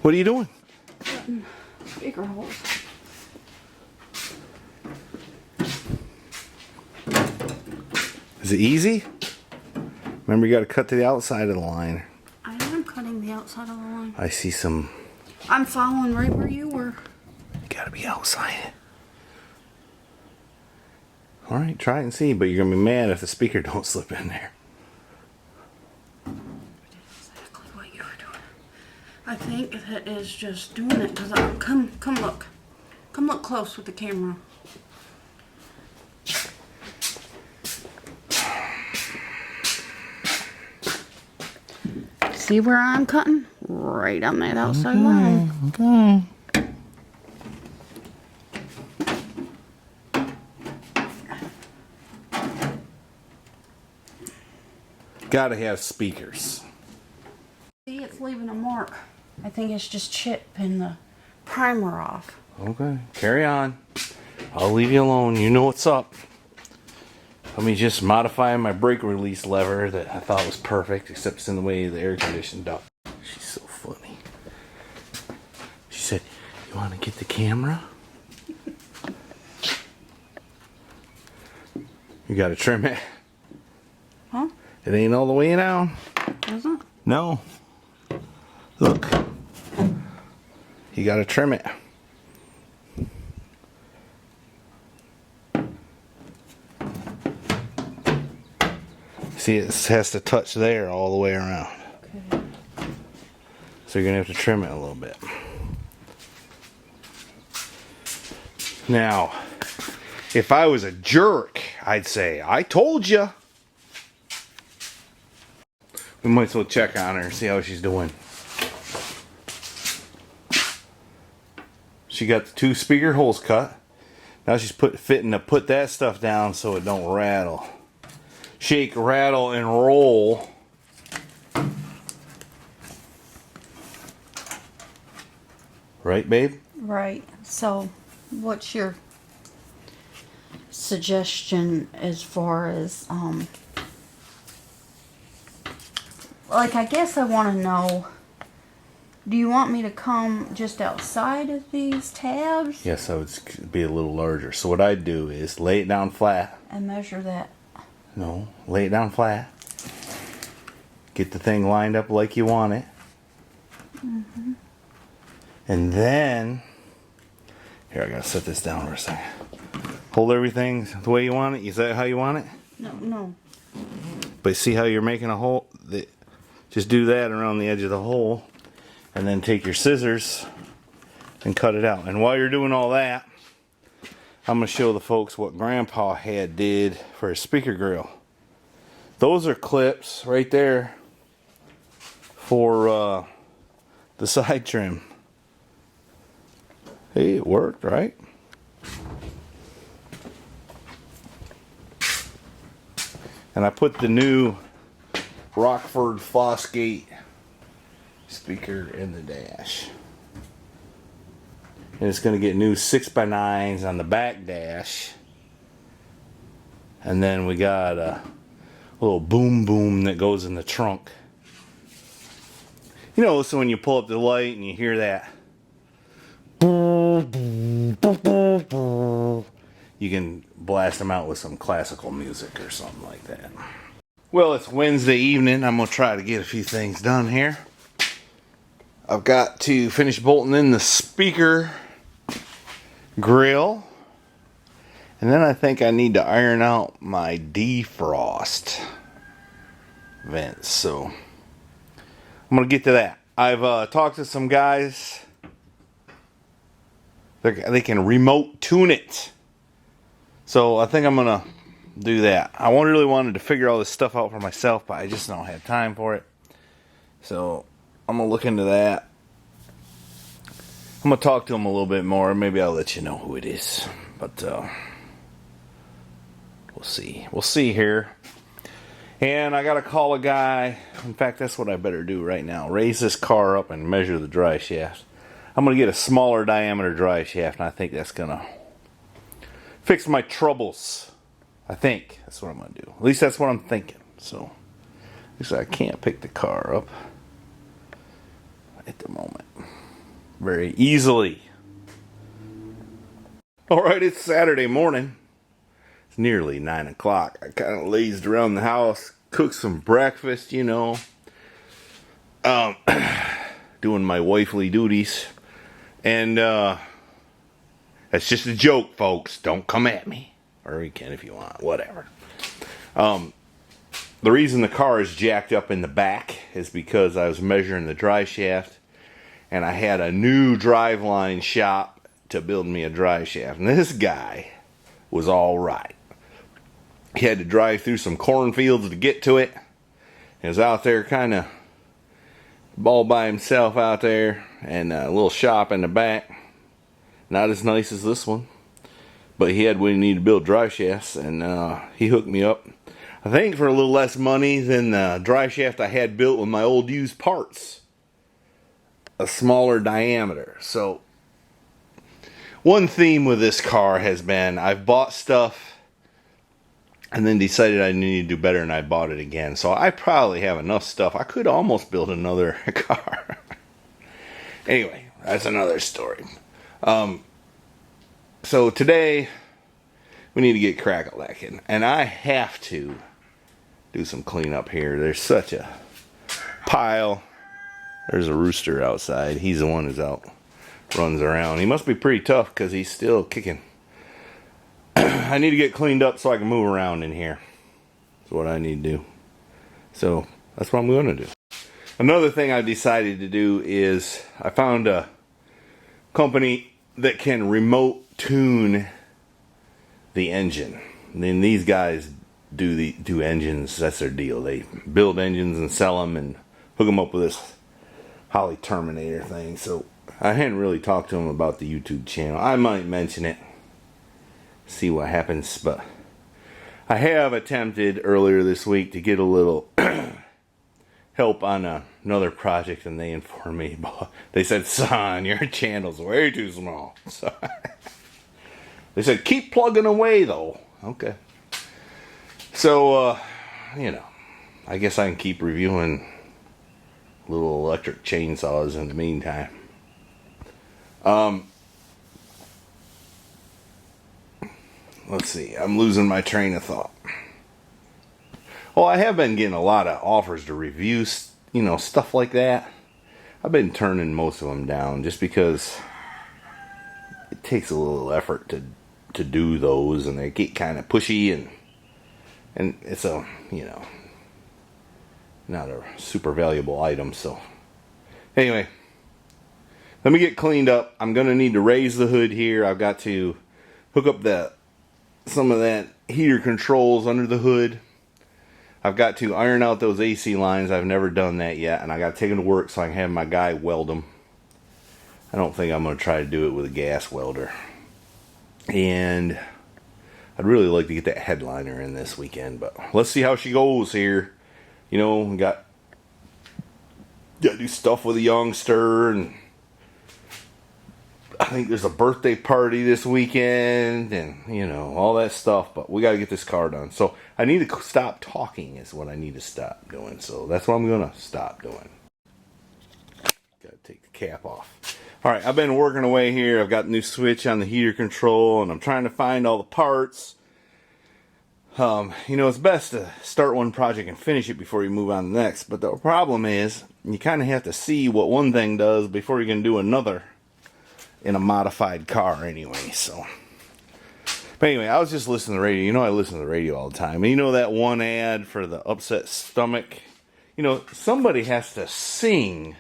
What are you doing? Cutting speaker holes. Is it easy? Remember, you got to cut to the outside of the line. I am cutting the outside of the line. I see some. I'm following right where you were. You got to be outside. All right, try it and see. But you're gonna be mad if the speaker don't slip in there. Exactly what you were doing. I think that is just doing it because come look. Come look close with the camera. See where I'm cutting? Right on that outside line. Okay. Gotta have speakers. See, it's leaving a mark. I think it's just chipping the primer off. Okay, carry on. I'll leave you alone. You know what's up. Let me just modify my brake release lever that I thought was perfect, except it's in the way of the air conditioning duct. She's so funny. She said, "You want to get the camera? You got to trim it." Huh? It ain't all the way down. Is it? No. Look. You got to trim it. See, it has to touch there all the way around. Okay. So you're going to have to trim it a little bit. Now, if I was a jerk, I'd say, "I told you." We might as well check on her and see how she's doing. She got the 2 speaker holes cut. Now she's fitting to put that stuff down so it don't rattle. Shake, rattle, and roll. Right, babe? Right. So, what's your suggestion as far as, like, I guess I want to know, do you want me to come just outside of these tabs Yes, I would be a little larger. So what I'd do is lay it down flat. and measure that? No, lay it down flat. Get the thing lined up like you want it. Mm-hmm. And then, here, I gotta set this down for a second. Hold everything the way you want it. Is that how you want it? No. But see how you're making a hole? Just do that around the edge of the hole. And then take your scissors and cut it out. And while you're doing all that, I'm going to show the folks what Grandpa did for his speaker grill. Those are clips right there for the side trim. Hey, it worked, right? And I put the new Rockford Fosgate speaker in the dash. And it's going to get new 6x9s on the back dash. And then we got a little boom that goes in the trunk. You know, so when you pull up the light and you hear that, you can blast them out with some classical music or something like that. Well, it's Wednesday evening. I'm going to try to get a few things done here. I've got to finish bolting in the speaker grill. And then I think I need to iron out my defrost vents. So I'm going to get to that. I've talked to some guys. They can remote tune it. So I think I'm going to do that. I really wanted to figure all this stuff out for myself, but I just don't have time for it. So I'm going to look into that. I'm going to talk to him a little bit more. Maybe I'll let you know who it is. But we'll see. We'll see here. And I got to call a guy. In fact, that's what I better do right now. Raise this car up and measure the drive shaft. I'm going to get a smaller diameter drive shaft, and I think that's going to fix my troubles. I think that's what I'm going to do. At least that's what I'm thinking. So So I can't pick the car up at the moment very easily. Alright, it's Saturday morning. It's nearly 9 o'clock. I kind of lazed around the house, cooked some breakfast, you know. Doing my wifely duties. And that's just a joke, folks. Don't come at me. Or you can if you want, whatever. The reason the car is jacked up in the back is because I was measuring the drive shaft, and I had a new driveline shop to build me a drive shaft. And this guy was all right. He had to drive through some cornfields to get to it. He was out there kind of all by himself out there, and a little shop in the back. Not as nice as this one, but he had what he needed to build drive shafts, and he hooked me up, I think for a little less money than the drive shaft I had built with my old used parts. A smaller diameter. So one theme with this car has been I've bought stuff and then decided I needed to do better, and I bought it again. So I probably have enough stuff. I could almost build another car. Anyway, that's another story. So today we need to get crack-a-lacking, and I have to do some cleanup here. There's such a pile. There's a rooster outside. He's the one who's out, runs around. He must be pretty tough because he's still kicking. I need to get cleaned up so I can move around in here. That's what I need to do. So that's what I'm going to do. Another thing I decided to do is I found a company that can remote tune the engine. And then these guys do engines. That's their deal. They build engines and sell them and hook them up with this Holly Terminator thing. So I hadn't really talked to them about the YouTube channel. I might mention it, see what happens, but I have attempted earlier this week to get a little help on another project, and they informed me about, they said, son, your channel's way too small. So they said, keep plugging away though. Okay. So you know, I guess I can keep reviewing little electric chainsaws in the meantime. Let's see, I'm losing my train of thought. Well, I have been getting a lot of offers to review, you know, stuff like that. I've been turning most of them down just because it takes a little effort to do those, and they get kind of pushy, and it's a, you know, not a super valuable item. So anyway, let me get cleaned up. I'm going to need to raise the hood here. I've got to hook up some of that heater controls under the hood. I've got to iron out those AC lines. I've never done that yet, and I got to take them to work so I can have my guy weld them. I don't think I'm going to try to do it with a gas welder. And I'd really like to get that headliner in this weekend, but let's see how she goes here. You know, we got to do stuff with a youngster, and I think there's a birthday party this weekend, and you know, all that stuff, but we got to get this car done. So I need to stop talking is what I need to stop doing. So that's what I'm going to stop doing. Got to take the cap off. Alright, I've been working away here. I've got a new switch on the heater control, and I'm trying to find all the parts. You know, it's best to start one project and finish it before you move on to the next. But the problem is, you kind of have to see what one thing does before you can do another in a modified car anyway. So, but anyway, I was just listening to the radio. You know, I listen to the radio all the time. And you know that one ad for the upset stomach? You know, somebody has to sing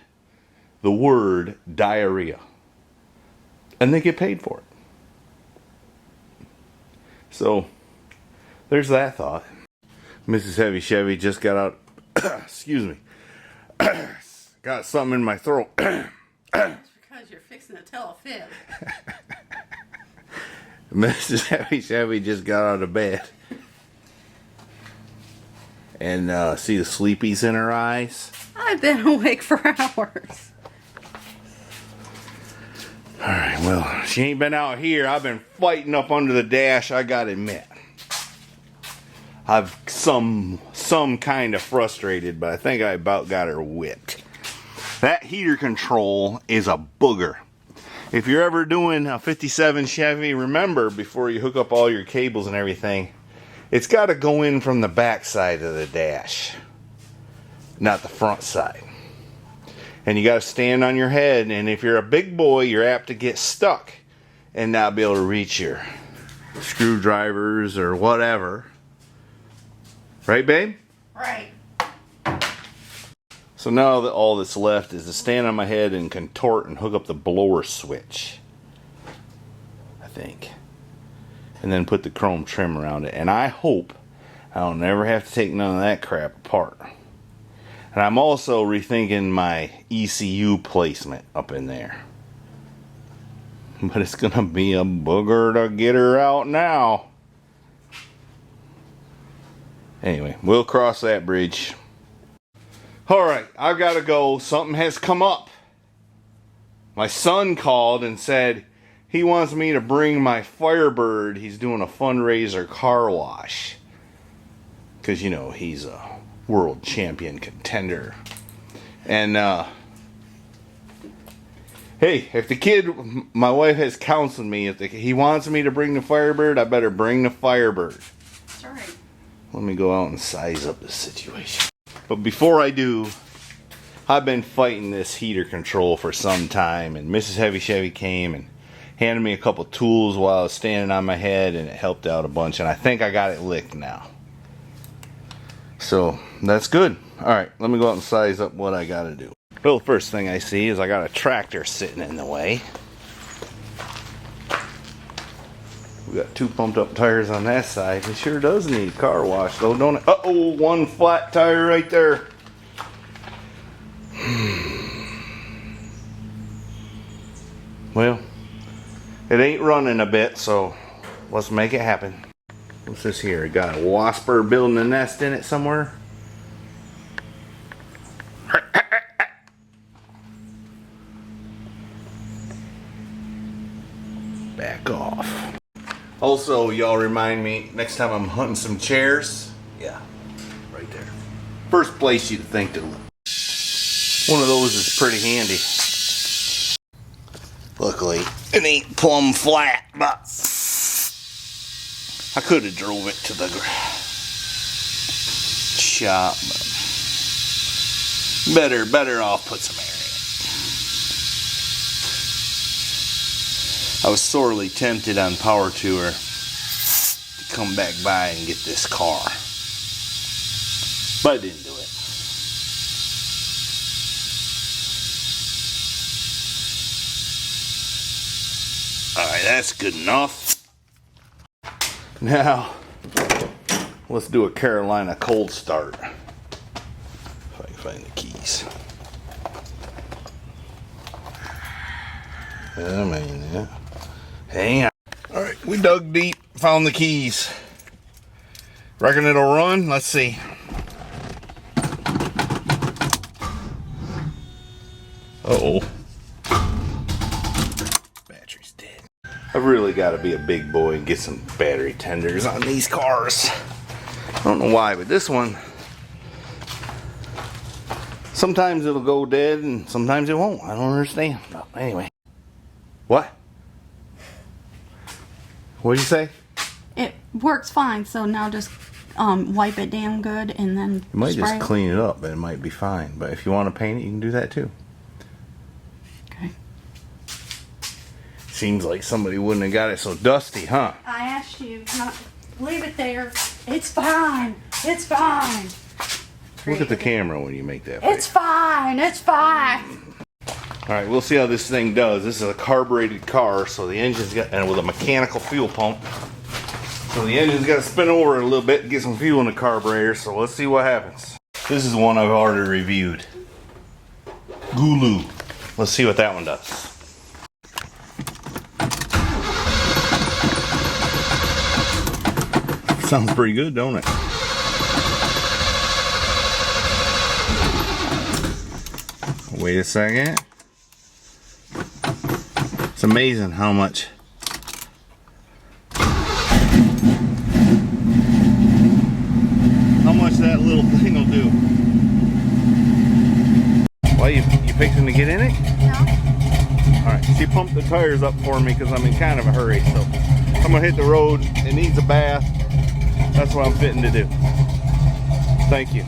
the word diarrhea, and they get paid for it. So there's that thought. Mrs. Heavy Chevy just got out. Excuse me. Got something in my throat. It's because you're fixing to tell a fib. Mrs. Heavy Chevy just got out of bed. And see the sleepies in her eyes? I've been awake for hours. Alright, well, she ain't been out here. I've been fighting up under the dash, I gotta admit. I've some some kind of frustrated, but I think I about got her whipped. That heater control is a booger. If you're ever doing a 57 Chevy, remember before you hook up all your cables and everything, it's got to go in from the back side of the dash, not the front side. And you got to stand on your head, and if you're a big boy, you're apt to get stuck and not be able to reach your screwdrivers or whatever. Right, babe? Right. So now that all that's left is to stand on my head and contort and hook up the blower switch, I think. And then put the chrome trim around it. And I hope I'll never have to take none of that crap apart. And I'm also rethinking my ECU placement up in there. But it's going to be a booger to get her out now. Anyway, we'll cross that bridge. Alright, I've got to go. Something has come up. My son called and said he wants me to bring my Firebird. He's doing a fundraiser car wash. Because, you know, he's a world champion contender. And, hey, if the kid, my wife has counseled me, if he wants me to bring the Firebird, I better bring the Firebird. That's right. Let me go out and size up the situation. But before I do, I've been fighting this heater control for some time, and Mrs. Heavy Chevy came and handed me a couple tools while I was standing on my head, and it helped out a bunch, and I think I got it licked now. So that's good. Alright, let me go out and size up what I gotta do. Well, the first thing I see is I got a tractor sitting in the way. We got 2 pumped up tires on that side. It sure does need a car wash though, don't it? Uh-oh, 1 flat tire right there. Well, it ain't running a bit, so let's make it happen. What's this here? Got a wasper building a nest in it somewhere? Back off. Also, y'all remind me, next time I'm hunting some chairs, yeah, right there. First place you'd think to look. One of those is pretty handy. Luckily, it ain't plumb flat, but I could have drove it to the shop. But better off put some air in it. I was sorely tempted on Power Tour to come back by and get this car, but I didn't do it. Alright, that's good enough. Now, let's do a Carolina cold start. If I can find the keys. I mean, yeah. Hang on. Alright, we dug deep, found the keys. Reckon it'll run? Let's see. Uh-oh. Battery's dead. I've really got to be a big boy and get some battery tenders on these cars. I don't know why, but this one, sometimes it'll go dead and sometimes it won't. I don't understand. But anyway. What? What'd you say? It works fine, so now just wipe it down good and then You might spray just clean it up and it might be fine. But if you want to paint it, you can do that too. Okay. Seems like somebody wouldn't have got it so dusty, huh? I asked you not leave it there. It's fine. It's fine. Look at the camera when you make that It's face. fine. It's fine. Alright, we'll see how this thing does. This is a carbureted car, so the engine's got, and with a mechanical fuel pump. So the engine's got to spin over a little bit to get some fuel in the carburetor, so let's see what happens. This is one I've already reviewed. Gulu. Let's see what that one does. Sounds pretty good, don't it? Wait a second. It's amazing how much that little little thing will do. Why you fixing to get in it? Yeah. Alright, she pumped the tires up for me because I'm in kind of a hurry, so I'm gonna hit the road. It needs a bath. That's what I'm fitting to do. Thank you.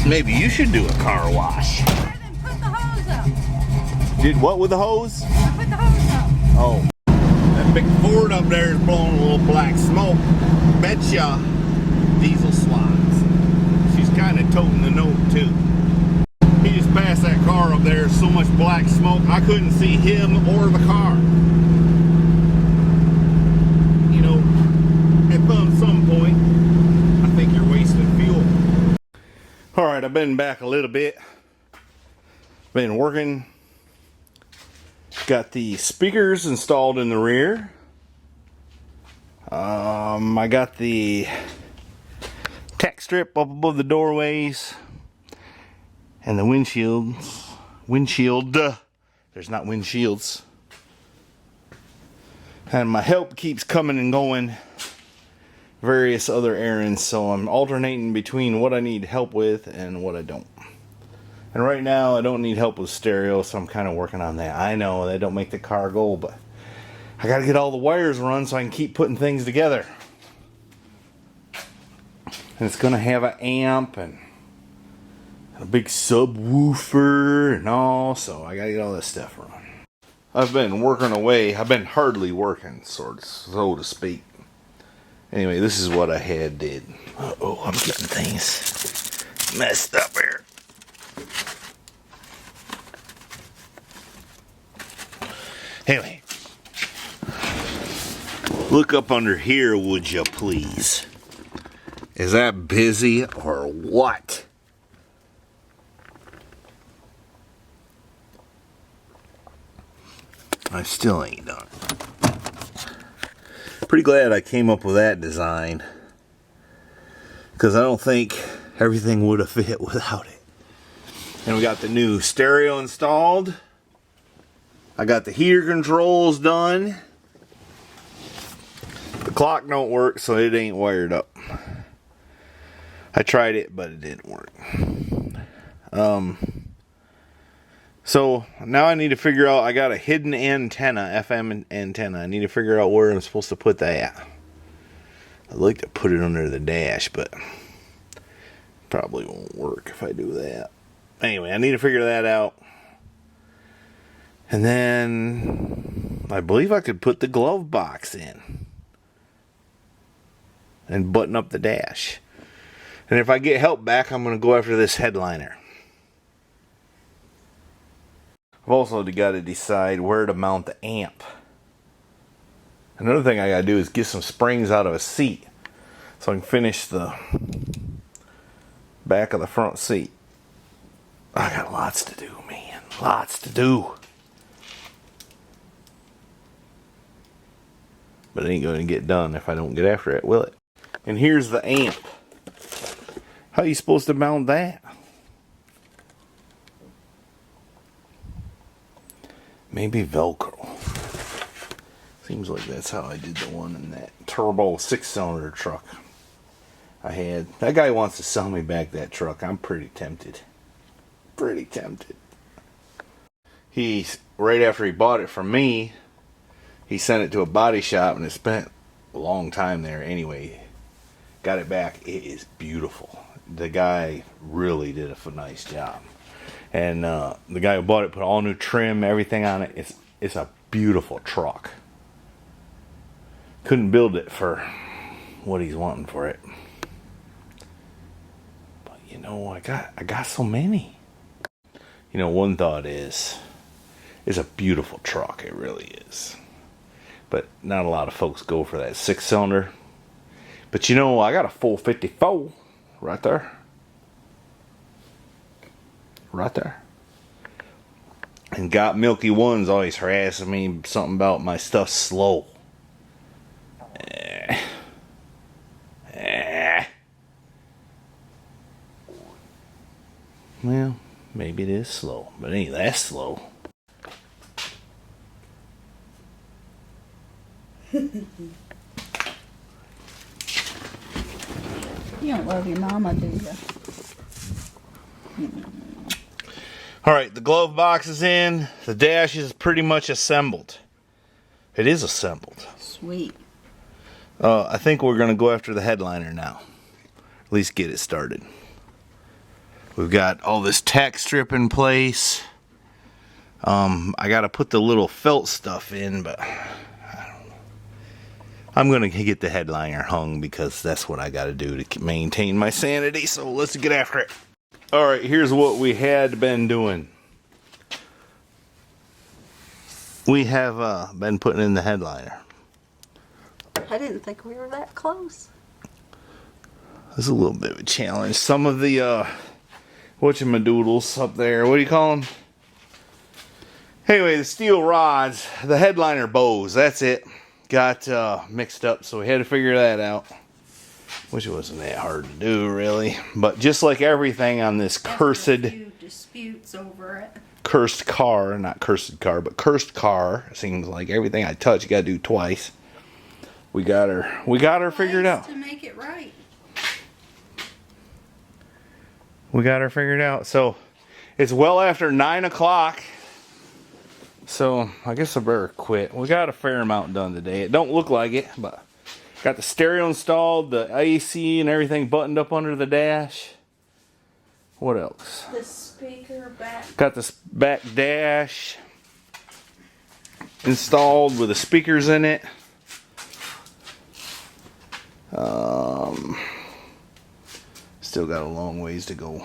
Maybe you should do a car wash. I didn't put the hose up. Did what with the hose? I put the hose up. Oh. That big Ford up there is blowing a little black smoke. Betcha diesel slides. She's kind of toting the note too. He just passed that car up there, so much black smoke, I couldn't see him or the car. You know, at some point, I think you're wasting fuel. Alright, I've been back a little bit. Been working. Got the speakers installed in the rear. I got the tack strip up above the doorways. And the windshields. There's not windshields. And my help keeps coming and going. Various other errands, so I'm alternating between what I need help with and what I don't. And right now I don't need help with stereo, so I'm kind of working on that. I know that don't make the car go, but I gotta get all the wires run so I can keep putting things together. And it's gonna have an amp and a big subwoofer and all, so I gotta get all this stuff run. I've been working away. I've been hardly working, so to speak. Anyway, this is what I had did. Uh-oh, I'm getting things messed up here. Anyway, look up under here, would you please? Is that busy or what? I still ain't done. Pretty glad I came up with that design, because I don't think everything would have fit without it. And we got the new stereo installed. I got the heater controls done. The clock don't work, so it ain't wired up. I tried it, but it didn't work. So now I need to figure out, I got a hidden antenna, FM antenna. I need to figure out where I'm supposed to put that. I'd like to put it under the dash, but probably won't work if I do that. Anyway, I need to figure that out. And then I believe I could put the glove box in and button up the dash. And if I get help back, I'm going to go after this headliner. I've also got to decide where to mount the amp. Another thing I got to do is get some springs out of a seat so I can finish the back of the front seat. I got lots to do, man. Lots to do. But it ain't going to get done if I don't get after it, will it? And here's the amp. How are you supposed to mount that? Maybe Velcro. Seems like that's how I did the one in that turbo 6-cylinder truck I had. That guy wants to sell me back that truck. I'm pretty tempted. Pretty tempted. Right after he bought it from me, he sent it to a body shop and it spent a long time there. Anyway, got it back. It is beautiful. The guy really did a nice job. And the guy who bought it put all new trim, everything on it. It's a beautiful truck. Couldn't build it for what he's wanting for it. But you know, I got so many. You know, one thought is, it's a beautiful truck. It really is. But not a lot of folks go for that 6-cylinder. But you know, I got a 454 right there. Right there. And Got Milky One's always harassing me something about my stuff slow. Well, maybe it is slow, but it ain't that slow. You don't love your mama, do you? All right, the glove box is in. The dash is pretty much assembled. It is assembled. Sweet. I think we're going to go after the headliner now. At least get it started. We've got all this tack strip in place. I got to put the little felt stuff in, but I don't know. I'm going to get the headliner hung because that's what I got to do to maintain my sanity. So let's get after it. All right, here's what we had been doing. We have been putting in the headliner. I didn't think we were that close. This is a little bit of a challenge. Some of the whatchamadoodles up there, what do you call them? Anyway, the steel rods, the headliner bows, that's it. Got mixed up, so we had to figure that out. Which wasn't that hard to do, really. But just like everything on this cursed disputes over it. Cursed car, not cursed car, but cursed car. Seems like everything I touch, you gotta do twice. We got her figured out. To make it right. We got her figured out. So it's well after 9 o'clock. So I guess I better quit. We got a fair amount done today. It don't look like it, but got the stereo installed, the AC and everything buttoned up under the dash. What else? The speaker back. Got this back dash installed with the speakers in it. Still got a long ways to go,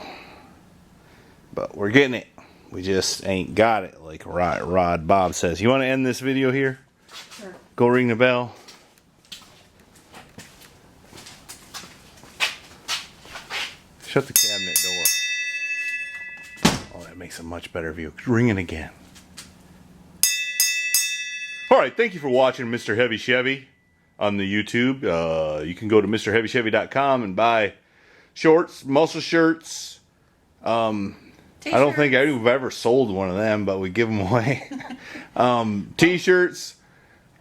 but we're getting it. We just ain't got it, like Rod Bob says. You want to end this video here? Sure. Go ring the bell. Shut the cabinet door. Oh, that makes a much better view. Ring it again. Alright, thank you for watching Mr. Heavy Chevy on the YouTube. You can go to MrHeavyChevy.com and buy shorts, muscle shirts. I don't think I've ever sold one of them, but we give them away. T-shirts.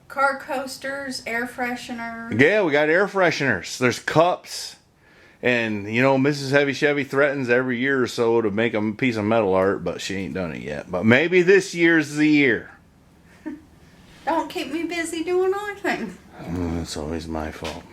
Car coasters, air fresheners. Yeah, we got air fresheners. There's cups. And, you know, Mrs. Heavy Chevy threatens every year or so to make a piece of metal art, but she ain't done it yet. But maybe this year's the year. Don't keep me busy doing anything. It's always my fault.